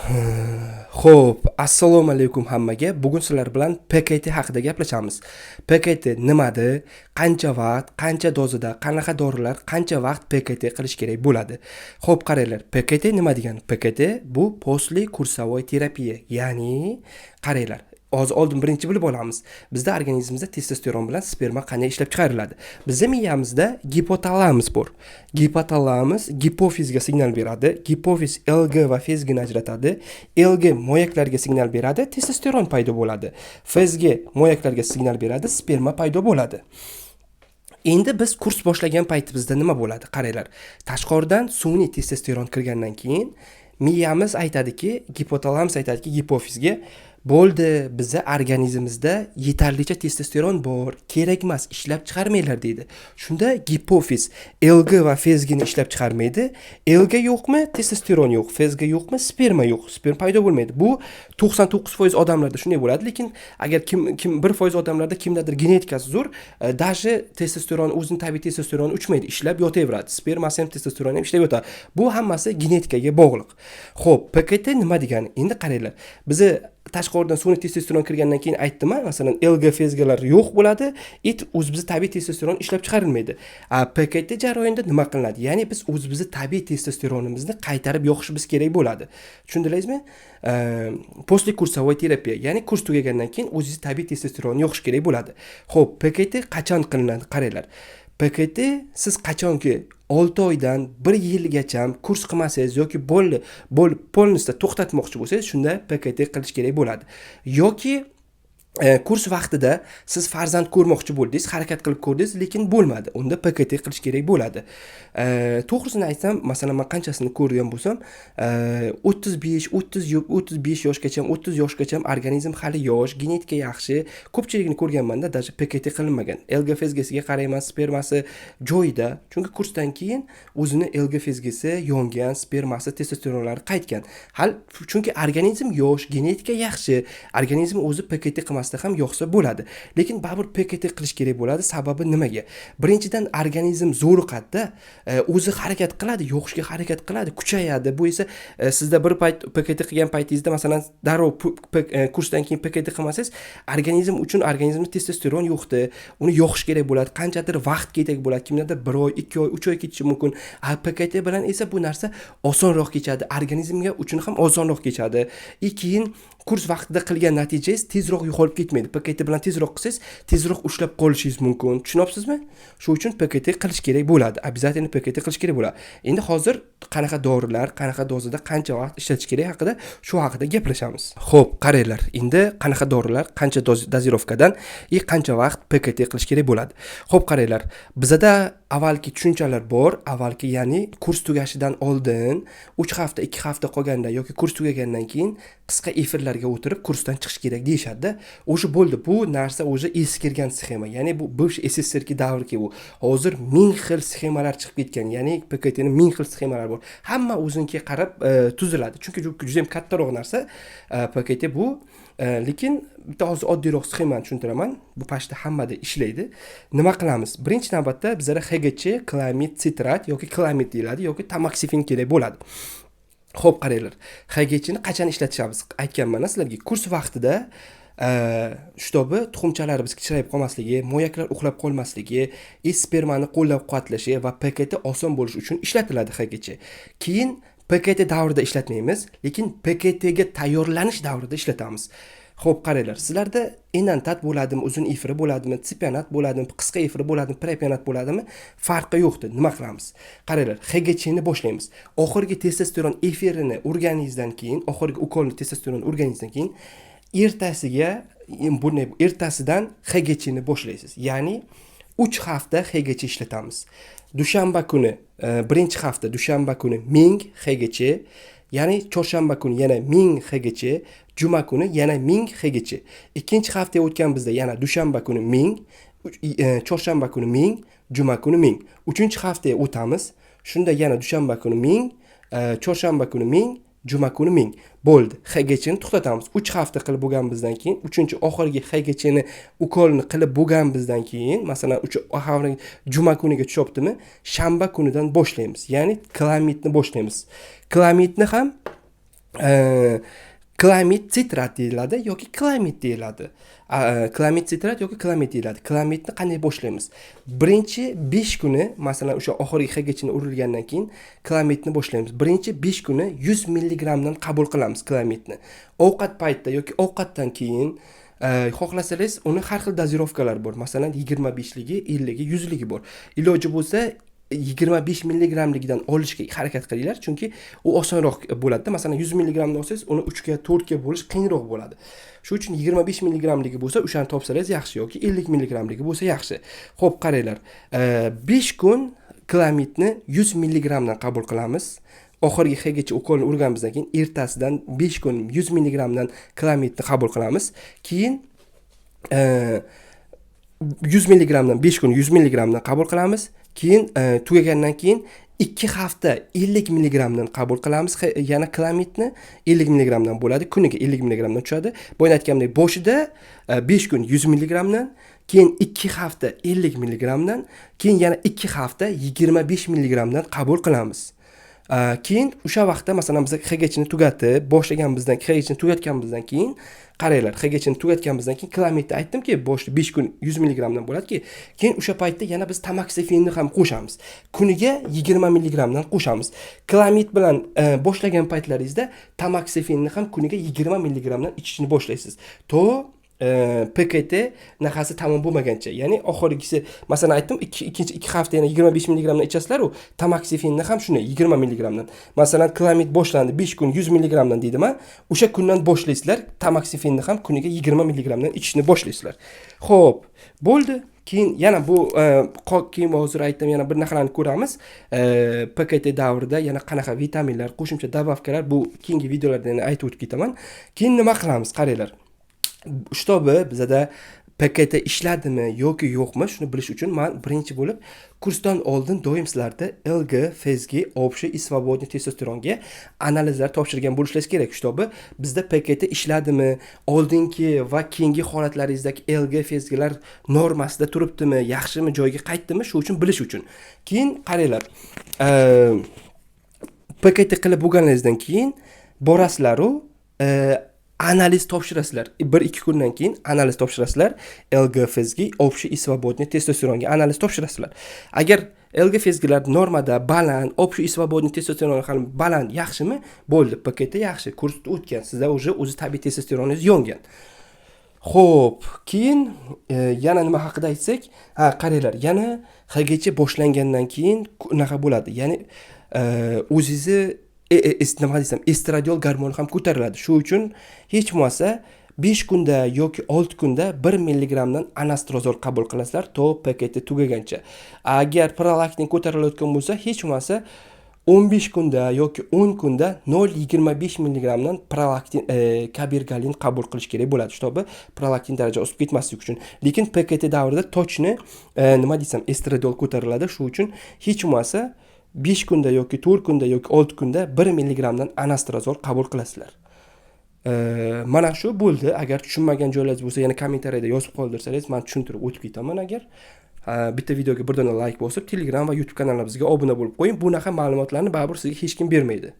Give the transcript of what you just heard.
Xo'p, assalomu alaykum hammaga. Bugun sizlar bilan PKT haqida gaplashamiz. PKT nimadi? Qancha vaqt, qancha dozada, qanaqa dorilar, qancha vaqt PKT qilish kerak bo'ladi? Xo'p, qaranglar. PKT nima degani? PKT bu postli kursovoy terapiya, ya'ni qaranglar. Oldin birinchi bilib olamiz. Bizda organizmimizda testosteron bilan sperma qanday ishlab chiqariladi? Bizda miyamizda gipotalamus bor. Gipotalamus gipofizga signal beradi. Gipofiz LG va fezgini ajratadi. LG moyaklarga signal beradi, testosteron paydo bo'ladi. Fezga moyaklarga signal beradi, sperma paydo bo'ladi. Endi biz kurs boshlagan paytimizda nima bo'ladi? Qaranglar. Tashqaridan sun'iy testosteron kirgandan keyin miyamiz aytadiki, gipotalamus aytadiki gipofizga, bo'ldi, biza organizmimizda yetarlicha testosteron bor, kerak emas, ishlab chiqarmanglar deydi. Shunda gipofiz LG va fezgini ishlab chiqarmaydi. LG yo'qmi, testosteron yo'q, fezga yo'qmi, sperma yo'q, sperma paydo bo'lmaydi. Bu 99% odamlarda shunday bo'ladi, lekin agar kim 1% odamlarda kimdadir genetikasi zo'r, даже testosteron, o'zining tabiiy testosteroni uchmaydi, ishlab yotaveradi. Spermasi ham testosteroni ham ishlab yotadi. Bu hammasi genetikaga bog'liq. Xo'p, PKT nima degani? Endi qaranglar. Bizi tashqaridan sun'iy testosteron kirgandan keyin aytdim, masalan, LG fezgalar yo'q bo'ladi, o'zimizni tabiiy testosteron ishlab chiqarilmaydi. PKT jarayonida nima qilinadi? Ya'ni biz o'zimizni tabiiy testosteronimizni qaytarib yoqishimiz kerak bo'ladi. Tushundiringizmi? Postli kursovoy terapiya, ya'ni kurs tugagandan keyin o'zingiz tabiiy testosteronni yoqish kerak bo'ladi. Xo'p, PKT qachon qilinadi? Qaranglar. PKT siz qachonki 6 oydan 1 yilgacha kurs qilmasangiz yoki polnisda to'xtatmoqchi bo'lsangiz, shunda PKT qilish kerak bo'ladi. Yoki kurs vaqtida siz farzand ko'rmoqchi bo'ldingiz, harakat qilib ko'rdingiz, lekin bo'lmadi. Unda PKT qilish kerak bo'ladi. To'g'risini aytsam, masalan, men qanchasini ko'rgan bo'lsam, 35 yoshgacha, 30 yoshgacha organizm hali yosh, genetika yaxshi, ko'pchiligini ko'rganman-da, даже PKT qilinmagan. LG fezgasiga qarayman, spermasi joyida. Chunki kursdan keyin o'zini LG fezgasi yongan, spermasi, testosteronlari qaytgan. Chunki organizm yosh, genetika yaxshi, organizm o'zi PKT qilmas ham yoqsa bo'ladi. Lekin baribir PKT qilish kerak bo'ladi. Sababi nimaga? Birinchidan organizm zo'riqadi-da, o'zi harakat qiladi, yoqishga harakat qiladi, kuchayadi. Bu esa sizda bir payt PKT qilgan paytingizda, masalan, darrov kursdan keyin PKT qilmasangiz, organizmda testosteron yo'qdi, uni yoqish kerak bo'ladi. Qanchadir vaqt kerak bo'ladi. Kimdadir 1 oy, 2 oy, 3 oy ketishi mumkin. PKT bilan esa bu narsa osonroq kechadi. Organizmga uchun ham osonroq kechadi. Keyin kurs vaqtida qilgan natijangiz tezroq yo'qolib ketmaydi. PKT bilan tezroq qilsangiz, tezroq ushlab qolishingiz mumkin. Tushunyapsizmi? Shu uchun PKT qilish kerak bo'ladi. Обязательно PKT qilish kerak bo'ladi. Endi hozir qanaqa dorilar, qanaqa dozada qancha vaqt ishlatish kerak haqida gaplashamiz. Xo'p, qaranglar. Endi qanaqa dorilar, qancha dozirovkadan qancha vaqt PKT qilish kerak bo'ladi. Xo'p, qaranglar. Bizda avvalgi tushunchalar bor. Avvalgi, ya'ni kurs tugashidan oldin 3 hafta, 2 hafta qolganda yoki kurs tugagandan keyin qisqa efirlarga o'tirib kursdan chiqish kerak deyishadi. O'sha bo'ldi. Bu narsa o'sha eskirgan sxema. Ya'ni bu bo'sh SSSRki davrki bu. Hozir 1000 xil sxemalar chiqib ketgan. Ya'ni PKTning 1000 xil sxemalar bor. Hamma o'ziniga qarab tuziladi. Chunki juda ham kattaroq narsa PKT bu. Lekin bitta hozir oddiyroq sxemani tushuntiraman. Bu pashta hammada ishlaydi. Nima qilamiz? Birinchi navbatda bizga HGC, klamid, sitrat yoki klamid deyiladi yoki tamoksifin kerak bo'ladi. Xo'p, qaranglar. HGCni qachon ishlatishamiz? Aytganman sizlarga, kurs vaqtida shtobi tuxumchalarimiz kichrayib qolmasligi, moyaklar uxlab qolmasligi, spermani qo'llab-quvvatlashi va PKT oson bo'lishi uchun ishlatiladi HGC. Keyin PKT davrida ishlatmaymiz, lekin PKTga tayyorlanish davrida ishlatamiz. Xo'p, qaranglar, sizlarda enantat bo'ladimi, uzun efiri bo'ladimi, tsipionat bo'ladimi, qisqa efiri bo'ladimi, propionat bo'ladimi, farqi yo'qdir. Nima qilamiz? Qaranglar, HGCni boshlaymiz. Oxirgi testosteron efirini urganingizdan keyin, oxirgi ukolni testosteron urganingizdan keyin ertasidan HGCni boshlaysiz. Ya'ni 3 hafta HGC ishlatamiz. Dushanba kuni, birinchi hafta dushanba kuni 1000 HGC, ya'ni chorshanba kuni yana 1000 HGC, juma kuni yana 1000 HGC. Ikkinchi hafta o'tgan bizda yana dushanba kuni 1000, chorshanba kuni 1000, juma kuni 1000. Uchinchi haftaga o'tamiz. Shunda yana dushanba kuni 1000, chorshanba kuni 1000, juma kuni 1000. Bo'ldi. HGCni to'xtatamiz. 3 hafta qilib bo'lganimizdan keyin, 3-oxirgi HGCni ukolni qilib bo'lganimizdan keyin, masalan, oxirgi juma kuniga tushyaptimi, shanba kunidan boshlaymiz. Ya'ni klamidni boshlaymiz. Klamidni ham e, klamid sitrat deyiladi yoki klamid deyiladi. Klamid sitrat yoki klamid deyiladi. Klamidni qanday boshlaymiz? Birinchi 5 kuni, masalan, o'sha oxirgi xgchni urilgandan keyin klamidni boshlaymiz. Birinchi 5 kuni 100 mg dan qabul qilamiz klamidni. Ovqat paytida yoki ovqatdan keyin xohlasangiz uni har xil dozirovkalar bor. Masalan, 25 ligi, 50 ligi, 100 ligi bor. Iloji bo'lsa 25 mg-ligidan olishga harakat qilinglar, chunki u osonroq bo'ladi. Masalan, 100 mg dan olsangiz, uni 3 ga, 4 ga bo'lish qiyinroq bo'ladi. Shuning uchun 25 mg-ligi bo'lsa, o'shani topsangiz yaxshi yoki 50 mg-ligi bo'lsa yaxshi. Xo'p, qaranglar. 5 kun klamidni 100 mg dan qabul qilamiz. Oxirgi xgacha ukolni urganimizdan keyin ertasidan 5 kun 100 mg dan klamidni qabul qilamiz. Keyin 100 mg dan 5 kun 100 mg dan qabul qilamiz. Keyin tugagandan keyin 2 hafta 50 mg dan qabul qilamiz. Yana klamidni 50 mg dan bo'ladi. Kuniga 50 mg dan tushadi. Boya aytganimdek, boshida 5 kun 100 mg dan, keyin 2 hafta 50 mg dan, keyin yana 2 hafta 25 mg dan qabul qilamiz. Keyin o'sha vaqtda masalan biz xgchni tugatib, boshlaganimizdan, xgchni tugatganimizdan keyin qaranglar, xgchni tugatganimizdan keyin klamidni aytdimki, boshida 5 kun 100 mg dan bo'ladi-ki, keyin o'sha paytda yana biz tamoksifinni ham qo'shamiz. Kuniga 20 mg dan qo'shamiz. Klamid bilan boshlagan paytlaringizda tamoksifinni ham kuniga 20 mg dan ichishni boshlaysiz. PKT naqasi tamom bo'lmagancha, ya'ni oxirgisi, masalan aytdim, ikkinchi 2 hafta yana 25 mg dan ichasizlar, u tamoksifinni ham shuni 20 mg dan. Masalan, klamid boshlandi 5 kun 100 mg dan deydim-a, o'sha kundan boshlaysizlar, tamoksifinni ham kuniga 20 mg dan ichishni boshlaysiz. Xo'p, bo'ldi. Keyin yana bu keyin hozir aytdim, yana bir narsalarni ko'ramiz. PKT davrida yana qanaqa vitaminlar, qo'shimcha dobavkalar, bu keyingi videolarda yana aytib o'tib ketaman. Keyin nima qilamiz? Qaranglar. Shtobi bizada PKT ishladimi yoki yo'qmi, shuni bilish uchun men birinchi bo'lib kursdan oldin doim sizlarda LG, FSG, общий и свободный testosteronga analizlar topshirgan bo'lishingiz kerak. Shtobi bizda PKT ishladimi, oldingi va keyingi holatlaringizdagi LG, FSGlar normasida turibdimi, yaxshimi, joyiga qaytdimi, shu uchun bilish uchun. Keyin qaranglar. PKT qilib bo'lganingizdan keyin borasizlar-u analiz topshirasizlar. 1-2 kundan keyin analiz topshirasizlar. LG, FSG, общий и свободный testosteronga analiz topshirasizlar. Agar LG, FSGlar normada, baland, общий и свободный testosteron ham baland, yaxshimi? Bo'ldi, PKT yaxshi, kursni o'tgan. Sizda o'zi tabiiy testosteroningiz yongan. Xo'p, keyin yana nima haqida aytsak, qaranglar, yana xgch boshlangandan keyin unaqa bo'ladi. Ya'ni o'zingizni nima desam, estradiol gormoni ham ko'tariladi. Shu uchun hech bo'lmasa 5 kunda yoki 6 kunda 1 mg dan anastrozol qabul qilasizlar, to PKT tugagancha. Agar prolaktin ko'tarilayotgan bo'lsa, hech bo'lmasa 15 kunda yoki 10 kunda 0,25 mg dan prolaktin, kabirgalin qabul qilish kerak bo'ladi. Shtobi prolaktin daraja o'sib ketmasligi uchun. Lekin PKT davrida tochni nima desam, estradiol ko'tariladi. Shu uchun hech bo'lmasa 5 kunda yoki 4 kunda yoki 6 kunda 1 mg dan anastrozol qabul qilasizlar. Mana shu bo'ldi. Agar tushunmagan joylaringiz bo'lsa, yana kommentariyada yozib qoldirsangiz, men tushuntirib o'tib ketaman. Agar bitta videoga bir dona like bosib, Telegram va YouTube kanallarimizga obuna bo'lib qo'ying. Bunaqa ma'lumotlarni baribir sizga hech kim bermaydi.